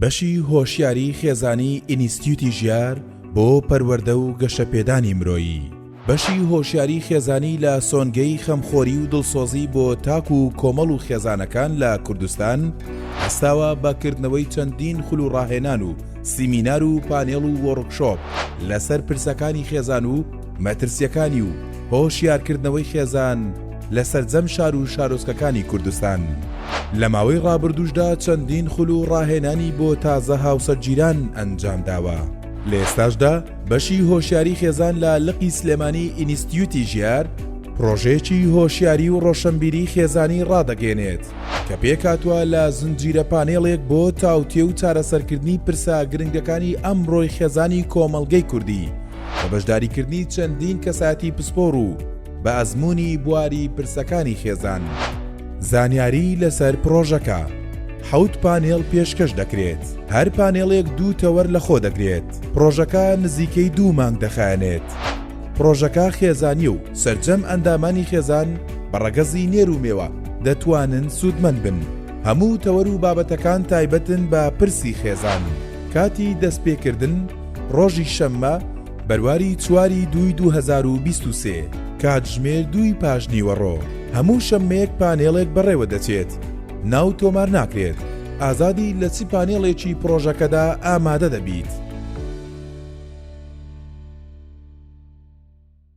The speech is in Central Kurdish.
بەشی هۆشیاری خێزانی ئینستیتیوتی ژیار بۆ پەروەردە و گەشەپێدانی مرۆیی. بەشی هۆشیاری خێزانی لە سۆنگەی خەمخۆری و دڵسۆزی بۆ تاک و کۆمەڵ و خێزانەکان لە کوردستان هەستاوە بەکردنەوەی چەندین خول و ڕاهێنان و سیمینار و پانێڵ و وەڕکشۆپ لەسەر پرسەکانی خێزان و مەترسیەکانی و هۆشیارکردنەوەی خێزان لە سەرجەم شار و شارۆچکەکانی کوردستان. لە ماوەی ڕابردووشدا چەندین خول و ڕاهێنانی بۆ تازە هاوسەرگیران ئەنجام داوە. لە ئێستاشدا بەشی هۆشیاری خێزان لە لقی سلێمانی ئینستیتیوتی ژیار پرۆژەیەکی هۆشیاری و ڕۆشنبیری خێزانی ڕادەگەێنێت کە پێکاتوە لە زنجیرە پانێڵێک بۆ تاوتێ و چارەسەرکردنی پرسە گرنگەکانی ئەمڕۆی خێزانی کۆمەڵگەی کوردی بە بەشداریکردنی چەندین کەسایەتی پسپۆڕ و بە ئەزموونی بواری پرسەکانی خێزان. زانیاری لەسەر پرۆژەکە 7 پانێڵ پێشکەش دەکرێت. هەر پانێڵێک 2 تەوەر لە خۆ دەگرێت. پرۆژەکە نزیکەی 2 مانگ دەخایەنێت. پرۆژەکە خێزانی و سەرجەم ئەندامانی خێزان بەڕەگەزی نێر و مێوە دەتوانن سوودمەند بن. هەموو تەوەر و بابەتەکان تایبەتن بە پرسی خێزان. کاتی دەستپێکردن ڕۆژی شەممە بەرواری 4/2/2023 کاتژمێر 2 پاشنیوەڕۆ. هەموو شەممەیەک پانێڵێک بەڕێوە دەچێت. ناو تۆمار ناکرێت. ئازادی لە چی پانێڵێکی پرۆژەکەدا ئامادە دەبیت.